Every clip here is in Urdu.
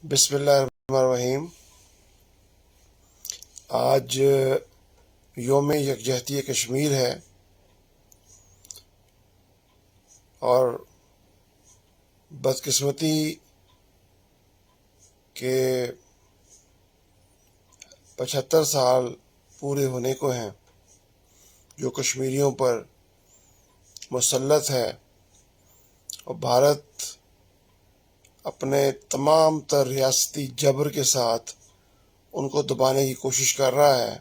بسم اللہ الرحمن الرحیم۔ آج یوم یکجہتی کشمیر ہے اور بدقسمتی کے 75 سال پورے ہونے کو ہیں جو کشمیریوں پر مسلط ہے، اور بھارت اپنے تمام تر ریاستی جبر کے ساتھ ان کو دبانے کی کوشش کر رہا ہے،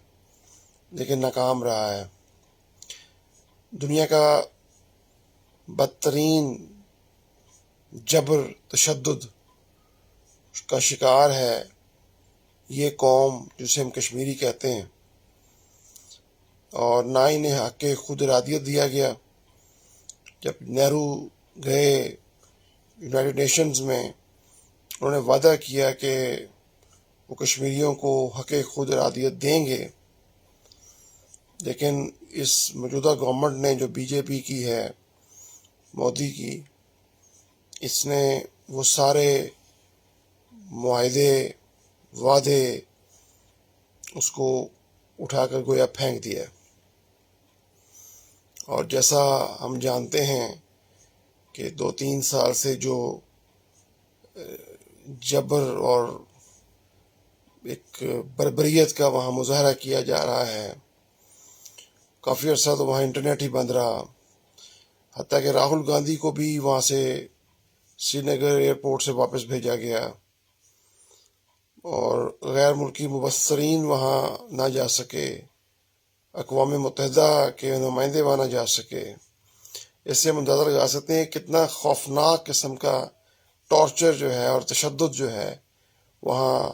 لیکن ناکام رہا ہے۔ دنیا کا بدترین جبر تشدد کا شکار ہے یہ قوم جسے ہم کشمیری کہتے ہیں، اور نہ انہیں حق خود ارادیت دیا گیا۔ جب نہرو گئے یونائٹڈ نیشنز میں، انہوں نے وعدہ کیا کہ وہ کشمیریوں کو حق خود ارادیت دیں گے، لیکن اس موجودہ گورنمنٹ نے جو بی جے پی کی ہے، مودی کی، اس نے وہ سارے معاہدے وعدے اس کو اٹھا کر گویا پھینک دیا۔ اور جیسا ہم جانتے ہیں کہ 2-3 سال سے جو جبر اور ایک بربریت کا وہاں مظاہرہ کیا جا رہا ہے، کافی عرصہ تو وہاں انٹرنیٹ ہی بند رہا، حتیٰ کہ راہل گاندھی کو بھی وہاں سے سری نگر ایئرپورٹ سے واپس بھیجا گیا، اور غیر ملکی مبصرین وہاں نہ جا سکے، اقوام متحدہ کے نمائندے وہاں نہ جا سکے۔ اس سے ہم اندازہ لگا سکتے ہیں کتنا خوفناک قسم کا ٹارچر جو ہے اور تشدد جو ہے وہاں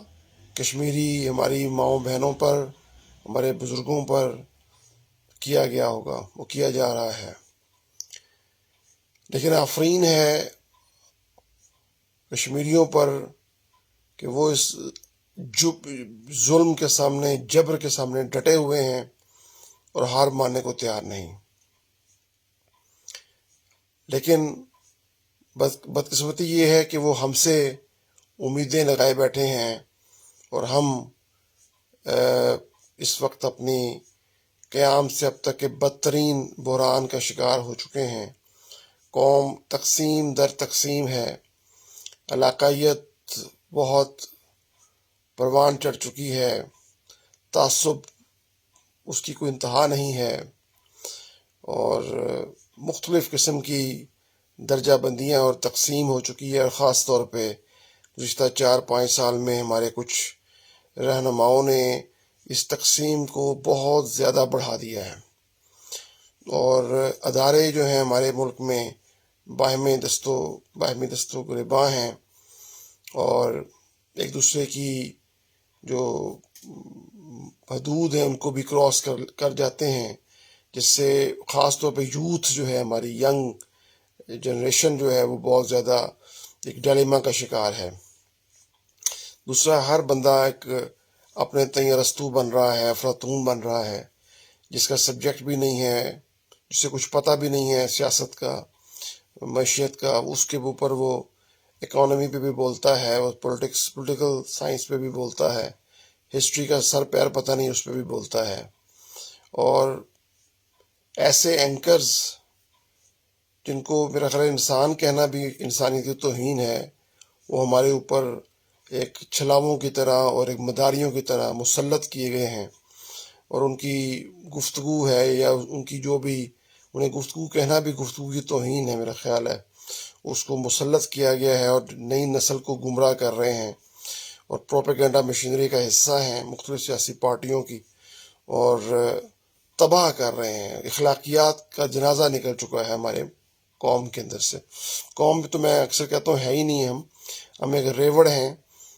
کشمیری ہماری ماؤں بہنوں پر، ہمارے بزرگوں پر کیا گیا ہوگا، وہ کیا جا رہا ہے۔ لیکن آفرین ہے کشمیریوں پر کہ وہ اس ظلم کے سامنے، جبر کے سامنے ڈٹے ہوئے ہیں اور ہار ماننے کو تیار نہیں۔ لیکن بدقسمتی یہ ہے کہ وہ ہم سے امیدیں لگائے بیٹھے ہیں، اور ہم اس وقت اپنی قیام سے اب تک کے بدترین بحران کا شکار ہو چکے ہیں۔ قوم تقسیم در تقسیم ہے، علاقائیت بہت پروان چڑھ چکی ہے، تعصب اس کی کوئی انتہا نہیں ہے، اور مختلف قسم کی درجہ بندیاں اور تقسیم ہو چکی ہے، اور خاص طور پہ گزشتہ 4-5 سال میں ہمارے کچھ رہنماؤں نے اس تقسیم کو بہت زیادہ بڑھا دیا ہے، اور ادارے جو ہیں ہمارے ملک میں باہمی دستوں گریباں ہیں، اور ایک دوسرے کی جو حدود ہیں ان کو بھی کراس کر جاتے ہیں، جس سے خاص طور پہ یوتھ جو ہے، ہماری ینگ جنریشن جو ہے، وہ بہت زیادہ ایک ڈائلیما کا شکار ہے۔ دوسرا، ہر بندہ ایک اپنے تئیں ارسطو بن رہا ہے، افلاطون بن رہا ہے، جس کا سبجیکٹ بھی نہیں ہے، جسے کچھ پتہ بھی نہیں ہے سیاست کا، معیشت کا، اس کے اوپر وہ اکانومی پہ بھی بولتا ہے، اور پولیٹیکل سائنس پہ بھی بولتا ہے، ہسٹری کا سر پیر پتہ نہیں اس پہ بھی بولتا ہے۔ اور ایسے اینکرز جن کو میرا خیال انسان کہنا بھی انسانیتی توہین ہے، وہ ہمارے اوپر ایک چھلاووں کی طرح اور ایک مداریوں کی طرح مسلط کیے گئے ہیں، اور ان کی گفتگو ہے، یا ان کی جو بھی انہیں گفتگو کہنا بھی گفتگو کی توہین ہے، میرا خیال ہے اس کو مسلط کیا گیا ہے، اور نئی نسل کو گمراہ کر رہے ہیں، اور پروپیگنڈا مشینری کا حصہ ہیں مختلف سیاسی پارٹیوں کی، اور تباہ کر رہے ہیں۔ اخلاقیات کا جنازہ نکل چکا ہے ہمارے قوم کے اندر سے۔ قوم تو میں اکثر کہتا ہوں ہے ہی نہیں، ہم ایک ریوڑ ہیں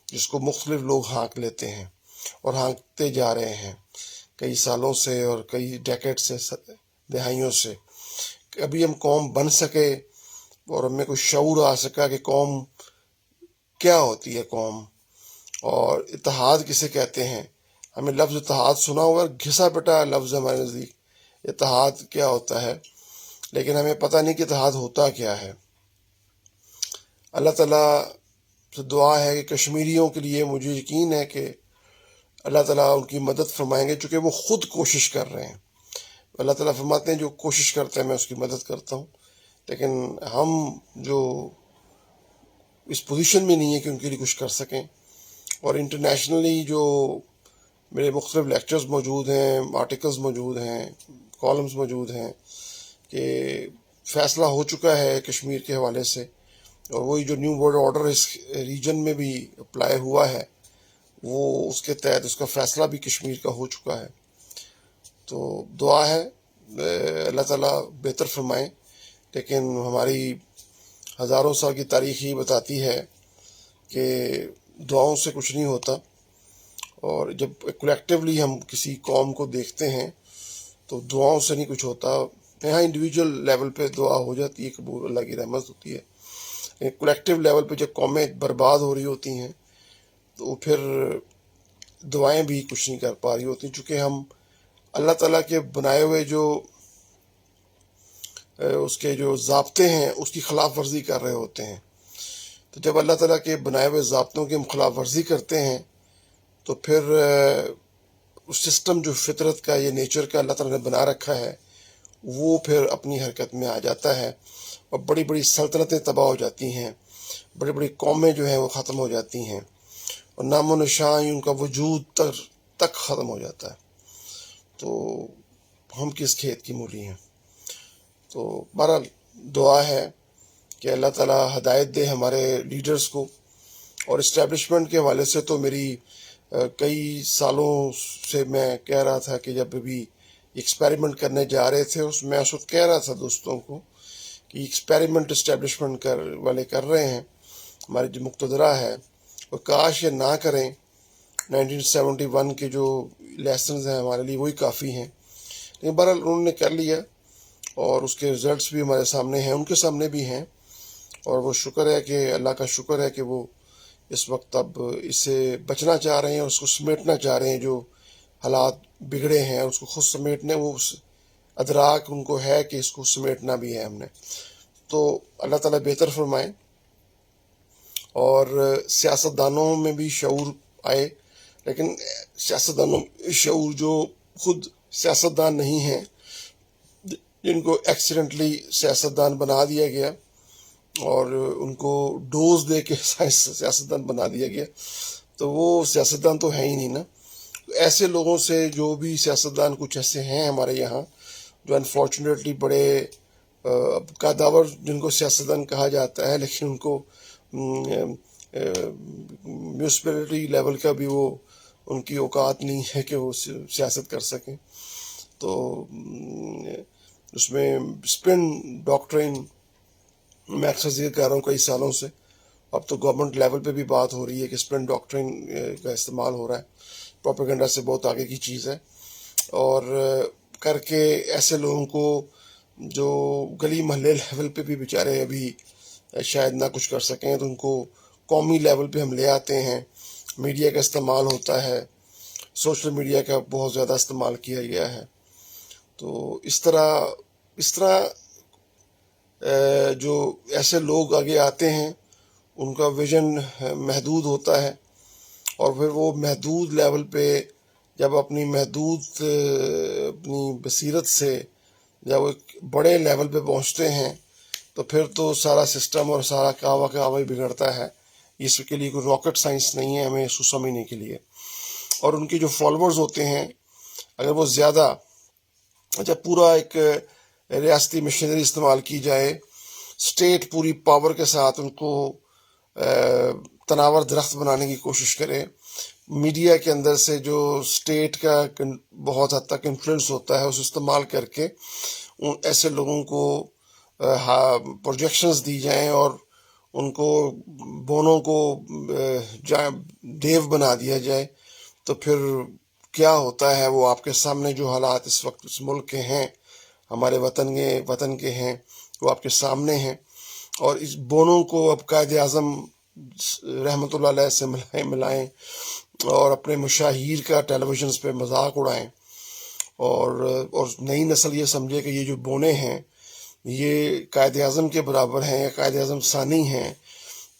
جس کو مختلف لوگ ہانک لیتے ہیں، اور ہانکتے جا رہے ہیں کئی سالوں سے اور کئی ڈیکیڈ سے، دہائیوں سے۔ ابھی ہم قوم بن سکے اور ہمیں کوئی شعور آ سکا کہ قوم کیا ہوتی ہے، قوم اور اتحاد کسے کہتے ہیں۔ ہمیں لفظ اتحاد سنا ہوگا، گھسا پٹا لفظ ہمارے نزدیک، اتحاد کیا ہوتا ہے، لیکن ہمیں پتہ نہیں کہ اتحاد ہوتا کیا ہے۔ اللہ تعالیٰ سے دعا ہے کہ کشمیریوں کے لیے مجھے یقین ہے کہ اللہ تعالیٰ ان کی مدد فرمائیں گے، چونکہ وہ خود کوشش کر رہے ہیں۔ اللہ تعالیٰ فرماتے ہیں جو کوشش کرتے ہیں میں اس کی مدد کرتا ہوں، لیکن ہم جو اس پوزیشن میں نہیں ہے کہ ان کے لیے کچھ کر سکیں۔ اور انٹرنیشنلی جو میرے مختلف لیکچرز موجود ہیں، آرٹیکلز موجود ہیں، کالمز موجود ہیں کہ فیصلہ ہو چکا ہے کشمیر کے حوالے سے، اور وہی جو نیو ورلڈ آرڈر اس ریجن میں بھی اپلائی ہوا ہے، وہ اس کے تحت اس کا فیصلہ بھی کشمیر کا ہو چکا ہے۔ تو دعا ہے اللہ تعالیٰ بہتر فرمائیں، لیکن ہماری ہزاروں سال کی تاریخ یہ بتاتی ہے کہ دعاؤں سے کچھ نہیں ہوتا، اور جب کولیکٹیولی ہم کسی قوم کو دیکھتے ہیں تو دعاؤں سے نہیں کچھ ہوتا۔ یہاں انڈیویجول لیول پہ دعا ہو جاتی ہے قبول، اللہ کی رحمت ہوتی ہے، لیکن کولیکٹیو لیول پہ جب قومیں برباد ہو رہی ہوتی ہیں تو پھر دعائیں بھی کچھ نہیں کر پا رہی ہوتی، چونکہ ہم اللہ تعالیٰ کے بنائے ہوئے جو اس کے جو ضابطے ہیں اس کی خلاف ورزی کر رہے ہوتے ہیں۔ تو جب اللہ تعالیٰ کے بنائے ہوئے ضابطوں کی ہم خلاف ورزی کرتے ہیں تو پھر اس سسٹم جو فطرت کا، یہ نیچر کا اللہ تعالیٰ نے بنا رکھا ہے، وہ پھر اپنی حرکت میں آ جاتا ہے، اور بڑی بڑی سلطنتیں تباہ ہو جاتی ہیں، بڑی بڑی قومیں جو ہیں وہ ختم ہو جاتی ہیں، اور نام و نشان ان کا وجود تک ختم ہو جاتا ہے۔ تو ہم کس کھیت کی مولی ہیں؟ تو بہرحال دعا ہے کہ اللہ تعالیٰ ہدایت دے ہمارے لیڈرز کو۔ اور اسٹیبلشمنٹ کے حوالے سے تو میری کئی سالوں سے میں کہہ رہا تھا کہ جب بھی ایکسپیریمنٹ کرنے جا رہے تھے، میں اس وقت کہہ رہا تھا دوستوں کو کہ ایکسپیریمنٹ اسٹیبلشمنٹ والے کر رہے ہیں، ہمارے جو مقتدرہ ہے، وہ کاش یہ نہ کریں۔ 1971 کے جو لیسنز ہیں ہمارے لیے وہی کافی ہیں، لیکن بہرحال انہوں نے کر لیا، اور اس کے رزلٹس بھی ہمارے سامنے ہیں، ان کے سامنے بھی ہیں، اور وہ شکر ہے کہ اللہ کا شکر ہے کہ وہ اس وقت اب اس سے بچنا چاہ رہے ہیں، اور اس کو سمیٹنا چاہ رہے ہیں۔ جو حالات بگڑے ہیں اس کو خود سمیٹنے، وہ ادراک ان کو ہے کہ اس کو سمیٹنا بھی ہے ہم نے۔ تو اللہ تعالیٰ بہتر فرمائیں، اور سیاستدانوں میں بھی شعور آئے، لیکن سیاستدانوں شعور جو خود سیاستدان نہیں ہیں، جن کو ایکسیڈنٹلی سیاستدان بنا دیا گیا اور ان کو ڈوز دے کے سیاستدان بنا دیا گیا، تو وہ سیاستدان تو ہے ہی نہیں نا۔ ایسے لوگوں سے، جو بھی سیاستدان کچھ ایسے ہیں ہمارے یہاں جو انفارچونیٹلی بڑے قداور، جن کو سیاستدان کہا جاتا ہے، لیکن ان کو میونسپلٹی لیول کا بھی وہ ان کی اوقات نہیں ہے کہ وہ سیاست کر سکیں۔ تو اس میں اسپن ڈاکٹرین میں اکثر ذکر کر رہا ہوں کئی سالوں سے، اب تو گورنمنٹ لیول پہ بھی بات ہو رہی ہے کہ اسپن ڈاکٹرین کا استعمال ہو رہا ہے، پروپیگنڈا سے بہت آگے کی چیز ہے، اور کر کے ایسے لوگوں کو جو گلی محلے لیول پہ بھی بیچارے ابھی شاید نہ کچھ کر سکیں، تو ان کو قومی لیول پہ ہم لے آتے ہیں۔ میڈیا کا استعمال ہوتا ہے، سوشل میڈیا کا بہت زیادہ استعمال کیا گیا ہے۔ تو اس طرح جو ایسے لوگ آگے آتے ہیں، ان کا ویژن محدود ہوتا ہے، اور پھر وہ محدود لیول پہ جب اپنی بصیرت سے جب وہ ایک بڑے لیول پہ پہنچتے ہیں، تو پھر تو سارا سسٹم اور سارا کعوہ بگڑتا ہے۔ اس کے لیے کوئی راکٹ سائنس نہیں ہے ہمیں اس کو سمجھنے کے لیے۔ اور ان کے جو فالوورز ہوتے ہیں، اگر وہ زیادہ، جب پورا ایک ریاستی مشینری استعمال کی جائے، اسٹیٹ پوری پاور کے ساتھ ان کو تناور درخت بنانے کی کوشش کرے، میڈیا کے اندر سے جو اسٹیٹ کا بہت حد تک انفلوئنس ہوتا ہے اس استعمال کر کے ایسے لوگوں کو پروجیکشنز دی جائیں، اور ان کو بونوں کو دیو بنا دیا جائے، تو پھر کیا ہوتا ہے وہ آپ کے سامنے جو حالات اس وقت اس ملک کے ہیں، ہمارے وطن کے ہیں، وہ آپ کے سامنے ہیں۔ اور اس بونوں کو اب قائد اعظم رحمۃ اللہ علیہ سے ملائیں، اور اپنے مشاہیر کا ٹیلی ویژنز پہ مذاق اڑائیں، اور نئی نسل یہ سمجھے کہ یہ جو بونے ہیں یہ قائد اعظم کے برابر ہیں یا قائد اعظم ثانی ہیں،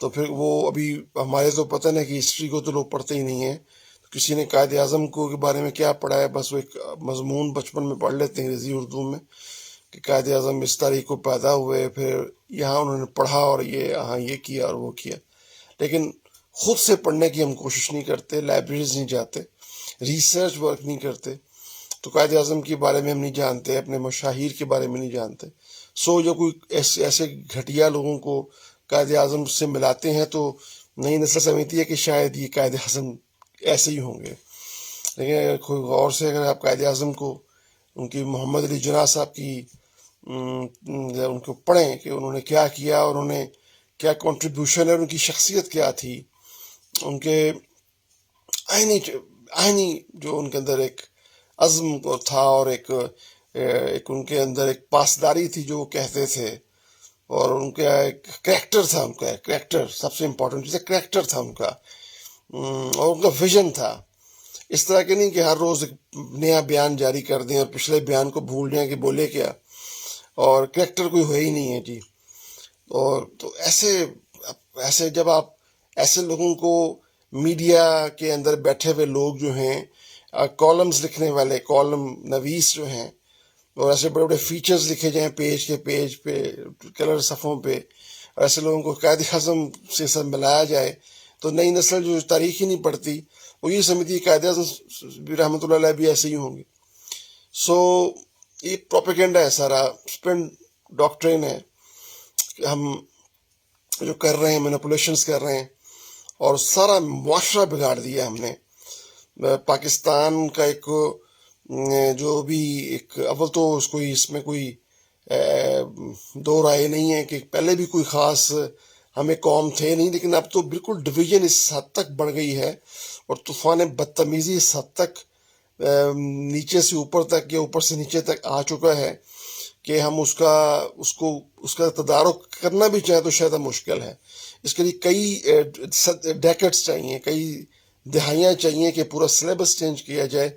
تو پھر وہ ابھی ہمارے تو پتہ نہیں کہ ہسٹری کو تو لوگ پڑھتے ہی نہیں ہیں، کسی نے قائد اعظم کو کے بارے میں کیا پڑھا ہے، بس وہ ایک مضمون بچپن میں پڑھ لیتے ہیں انگریزی اردو میں کہ قائد اعظم اس تاریخ کو پیدا ہوئے، پھر یہاں انہوں نے پڑھا اور یہ کیا اور وہ کیا، لیکن خود سے پڑھنے کی ہم کوشش نہیں کرتے، لائبریریز نہیں جاتے، ریسرچ ورک نہیں کرتے، تو قائد اعظم کے بارے میں ہم نہیں جانتے، اپنے مشاہیر کے بارے میں نہیں جانتے۔ جو کوئی ایسے گھٹیا لوگوں کو قائد اعظم سے ملاتے ہیں تو نئی نسل سمجھتی ہے کہ شاید یہ قائد اعظم ایسے ہی ہوں گے، لیکن اگر کوئی غور سے اگر آپ قائد اعظم کو، ان کی محمد علی جناح صاحب کی ان کو پڑھیں کہ انہوں نے کیا کیا، اور انہوں نے کیا کنٹریبیوشن ہے، ان کی شخصیت کیا تھی، ان کے آئینی جو ان کے اندر ایک عزم تھا، اور ایک ان کے اندر ایک پاسداری تھی جو وہ کہتے تھے، اور ان کا ایک کریکٹر تھا، ان کا کریکٹر سب سے امپورٹنٹ چیز ہے، کریکٹر تھا ان کا، اور ان کا ویژن تھا۔ اس طرح کے نہیں کہ ہر روز ایک نیا بیان جاری کر دیں اور پچھلے بیان کو بھول جائیں کہ بولے کیا، اور کریکٹر کوئی ہے ہی نہیں ہے جی۔ اور تو ایسے جب آپ ایسے لوگوں کو، میڈیا کے اندر بیٹھے ہوئے لوگ جو ہیں، کالمز لکھنے والے، کالم نویس جو ہیں، اور ایسے بڑے بڑے فیچرز لکھے جائیں پیج کے پیج پہ، کلر صفحوں پہ، اور ایسے لوگوں کو قائد اعظم سے سب ملایا جائے، تو نئی نسل جو تاریخ ہی نہیں پڑھتی وہ یہ سمجھتی ہے قائد اعظم بھی رحمۃ اللہ علیہ بھی ایسے ہی ہوں گے۔ یہ پروپیگنڈا ہے سارا، اسپن ڈاکٹرین ہے کہ ہم جو کر رہے ہیں، مینیپولیشنز کر رہے ہیں، اور سارا معاشرہ بگاڑ دیا ہم نے۔ پاکستان کا ایک جو بھی ایک، اول تو اس میں کوئی دو رائے نہیں ہے کہ پہلے بھی کوئی خاص ہمیں قوم تھے نہیں، لیکن اب تو بالکل ڈویژن اس حد تک بڑھ گئی ہے، اور طوفان بدتمیزی اس حد تک نیچے سے اوپر تک یا اوپر سے نیچے تک آ چکا ہے کہ ہم اس کا تدارک کرنا بھی چاہیں تو شاید مشکل ہے۔ اس کے لیے کئی ڈیکڈز چاہیے، کئی دہائیاں چاہیے کہ پورا سلیبس چینج کیا جائے،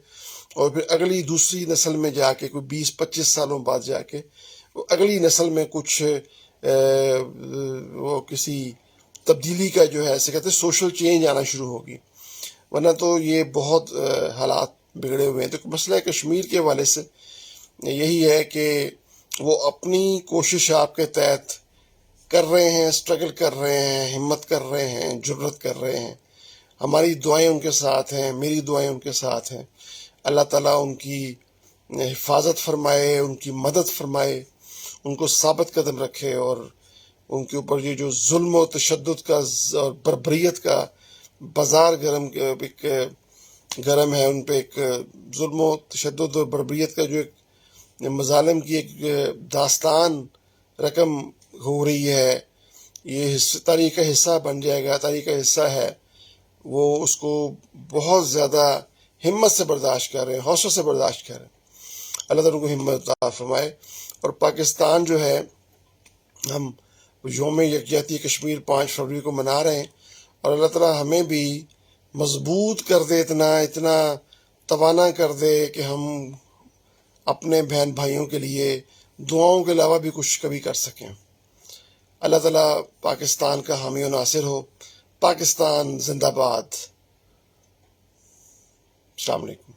اور پھر اگلی دوسری نسل میں جا کے کوئی 20-25 سالوں بعد جا کے اگلی نسل میں کچھ وہ کسی تبدیلی کا جو ہے ایسے کہتے ہیں سوشل چینج آنا شروع ہوگی، ورنہ تو یہ بہت حالات بگڑے ہوئے ہیں۔ تو مسئلہ کشمیر کے حوالے سے یہی ہے کہ وہ اپنی کوشش آپ کے تحت کر رہے ہیں، اسٹرگل کر رہے ہیں، ہمت کر رہے ہیں، جرت کر رہے ہیں، ہماری دعائیں ان کے ساتھ ہیں، میری دعائیں ان کے ساتھ ہیں۔ اللہ تعالیٰ ان کی حفاظت فرمائے، ان کی مدد فرمائے، ان کو ثابت قدم رکھے، اور ان کے اوپر یہ جو ظلم و تشدد کا اور بربریت کا بازار گرم ہے، ان پہ ایک ظلم و تشدد اور بربریت کا جو ایک مظالم کی ایک داستان رقم ہو رہی ہے، یہ تاریخ کا حصہ بن جائے گا، تاریخ کا حصہ ہے، وہ اس کو بہت زیادہ ہمت سے برداشت کر رہے ہیں، حوصلے سے برداشت کر رہے ہیں۔ اللہ تعالیٰ کو ہمت عطا فرمائے۔ اور پاکستان جو ہے، ہم یوم یکجہتی کشمیر 5 فروری کو منا رہے ہیں، اور اللہ تعالیٰ ہمیں بھی مضبوط کر دے، اتنا توانا کر دے کہ ہم اپنے بہن بھائیوں کے لیے دعاؤں کے علاوہ بھی کچھ کبھی کر سکیں۔ اللہ تعالیٰ پاکستان کا حامی و ناصر ہو۔ پاکستان زندہ باد۔ السلام علیکم۔